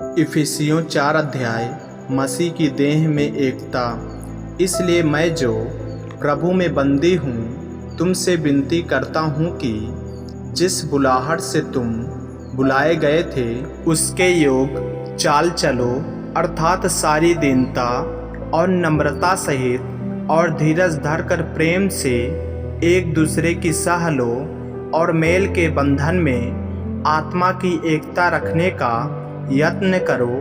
इफिसियों 4 अध्याय। मसीह की देह में एकता। इसलिए मैं जो प्रभु में बंदी हूँ तुमसे विनती करता हूँ कि जिस बुलाहट से तुम बुलाए गए थे उसके योग चाल चलो, अर्थात सारी दीनता और नम्रता सहित और धीरज धरकर प्रेम से एक दूसरे की सह लो और मेल के बंधन में आत्मा की एकता रखने का यत्न करो।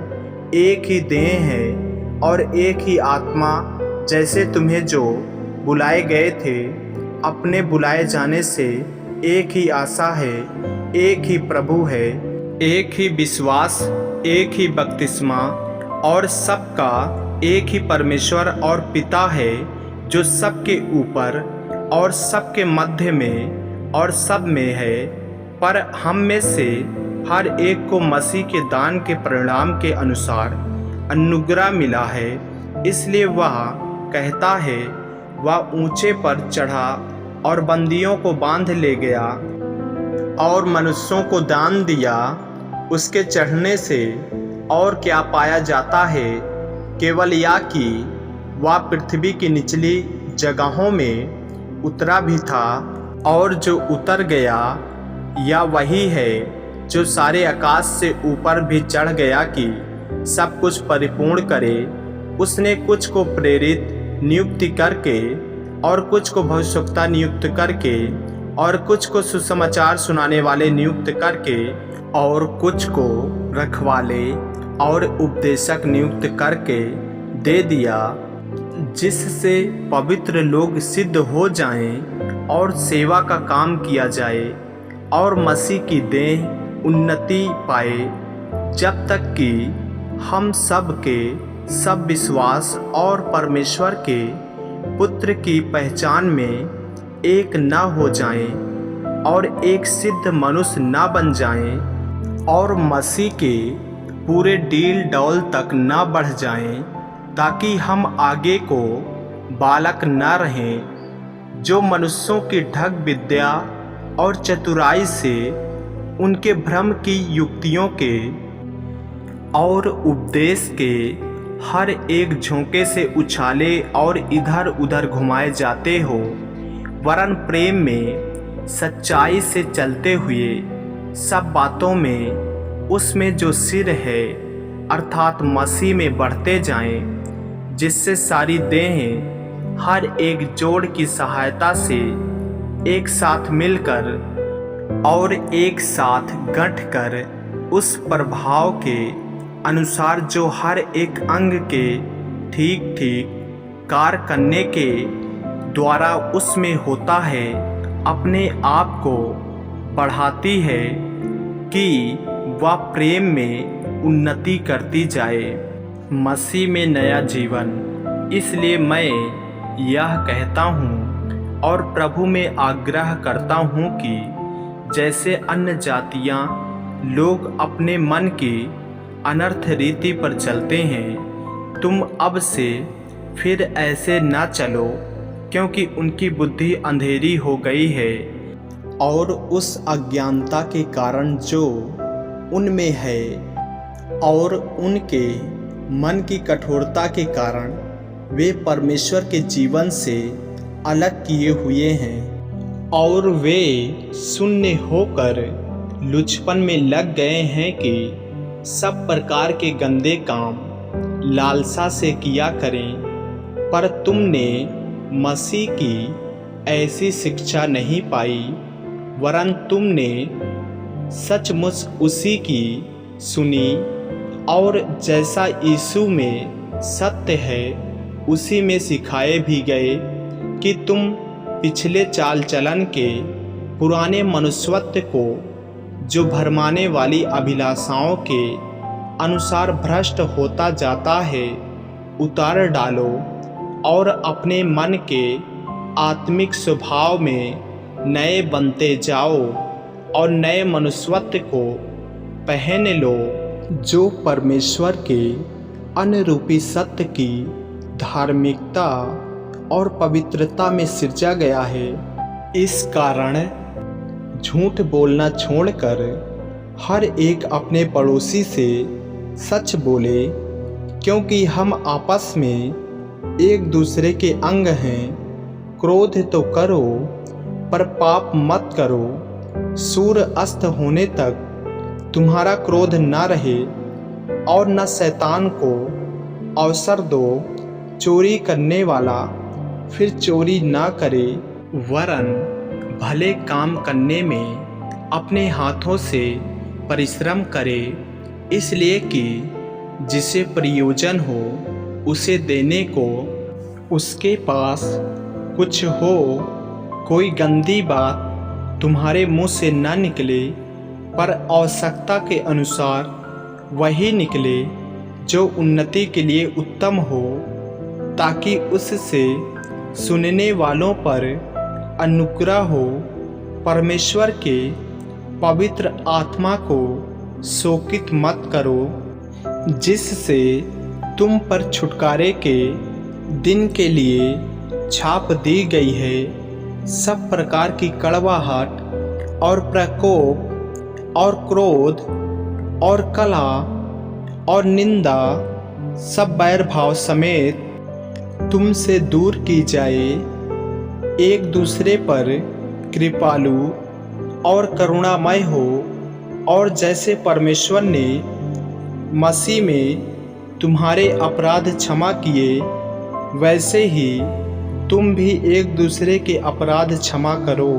एक ही देह है और एक ही आत्मा, जैसे तुम्हें जो बुलाए गए थे अपने बुलाए जाने से एक ही आशा है, एक ही प्रभु है, एक ही विश्वास, एक ही बपतिस्मा और सबका एक ही परमेश्वर और पिता है, जो सबके ऊपर और सबके मध्य में और सब में है। पर हम में से हर एक को मसीह के दान के परिणाम के अनुसार अनुग्रह मिला है। इसलिए वह कहता है, वह ऊंचे पर चढ़ा और बंदियों को बांध ले गया और मनुष्यों को दान दिया। उसके चढ़ने से और क्या पाया जाता है, केवल यह कि वह पृथ्वी की निचली जगहों में उतरा भी था, और जो उतर गया या वही है जो सारे आकाश से ऊपर भी चढ़ गया कि सब कुछ परिपूर्ण करे। उसने कुछ को प्रेरित नियुक्ति करके और कुछ को भविष्यवक्ता नियुक्त करके और कुछ को सुसमाचार सुनाने वाले नियुक्त करके और कुछ को रखवाले और उपदेशक नियुक्त करके दे दिया, जिससे पवित्र लोग सिद्ध हो जाएं और सेवा का काम किया जाए और मसीह की देह उन्नति पाए, जब तक कि हम सब के सब विश्वास और परमेश्वर के पुत्र की पहचान में एक न हो जाएं और एक सिद्ध मनुष्य न बन जाएं और मसीह के पूरे डील डौल तक न बढ़ जाएं, ताकि हम आगे को बालक न रहें, जो मनुष्यों की ढंग विद्या और चतुराई से उनके भ्रम की युक्तियों के और उपदेश के हर एक झोंके से उछाले और इधर उधर घुमाए जाते हो, वरन प्रेम में सच्चाई से चलते हुए सब बातों में उसमें जो सिर है अर्थात मसीह में बढ़ते जाएं, जिससे सारी देहें हर एक जोड़ की सहायता से एक साथ मिलकर और एक साथ गंठ कर उस प्रभाव के अनुसार जो हर एक अंग के ठीक ठीक कार्य करने के द्वारा उसमें होता है, अपने आप को बढ़ाती है कि वह प्रेम में उन्नति करती जाए। मसीह में नया जीवन। इसलिए मैं यह कहता हूँ और प्रभु में आग्रह करता हूँ कि जैसे अन्य जातियाँ लोग अपने मन की अनर्थ रीति पर चलते हैं, तुम अब से फिर ऐसे न चलो, क्योंकि उनकी बुद्धि अंधेरी हो गई है और उस अज्ञानता के कारण जो उनमें है और उनके मन की कठोरता के कारण वे परमेश्वर के जीवन से अलग किए हुए हैं और वे शून्य होकर लुचपन में लग गए हैं कि सब प्रकार के गंदे काम लालसा से किया करें। पर तुमने मसीह की ऐसी शिक्षा नहीं पाई, वरन तुमने सचमुच उसी की सुनी और जैसा यीशु में सत्य है उसी में सिखाए भी गए कि तुम पिछले चाल चलन के पुराने मनुष्यत्व को, जो भरमाने वाली अभिलाषाओं के अनुसार भ्रष्ट होता जाता है, उतार डालो और अपने मन के आत्मिक स्वभाव में नए बनते जाओ और नए मनुष्यत्व को पहन लो, जो परमेश्वर के अनुरूपी सत्य की धार्मिकता और पवित्रता में सिरजा गया है। इस कारण झूठ बोलना छोड़कर हर एक अपने पड़ोसी से सच बोले, क्योंकि हम आपस में एक दूसरे के अंग हैं। क्रोध तो करो पर पाप मत करो। सूर्य अस्त होने तक तुम्हारा क्रोध न रहे और न शैतान को अवसर दो। चोरी करने वाला फिर चोरी ना करे, वरन भले काम करने में अपने हाथों से परिश्रम करे, इसलिए कि जिसे प्रयोजन हो उसे देने को उसके पास कुछ हो। कोई गंदी बात तुम्हारे मुंह से न निकले, पर आवश्यकता के अनुसार वही निकले जो उन्नति के लिए उत्तम हो, ताकि उससे सुनने वालों पर अनुग्रह हो। परमेश्वर के पवित्र आत्मा को शोकित मत करो, जिससे तुम पर छुटकारे के दिन के लिए छाप दी गई है। सब प्रकार की कड़वाहट और प्रकोप और क्रोध और कलह और निंदा सब बैर भाव समेत तुमसे दूर की जाए। एक दूसरे पर कृपालु और करुणामय हो, और जैसे परमेश्वर ने मसीह में तुम्हारे अपराध क्षमा किए, वैसे ही तुम भी एक दूसरे के अपराध क्षमा करो।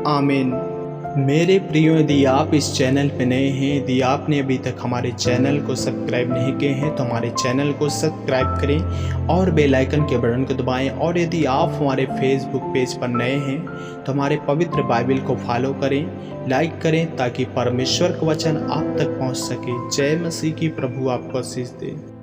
आमीन। मेरे प्रियो, यदि आप इस चैनल पर नए हैं, यदि आपने अभी तक हमारे चैनल को सब्सक्राइब नहीं किए हैं, तो हमारे चैनल को सब्सक्राइब करें और बेल आइकन के बटन को दबाएं। और यदि आप हमारे फेसबुक पेज पर नए हैं, तो हमारे पवित्र बाइबल को फॉलो करें, लाइक करें, ताकि परमेश्वर का वचन आप तक पहुंच सके। जय मसीह की। प्रभु आपको आशीष दे।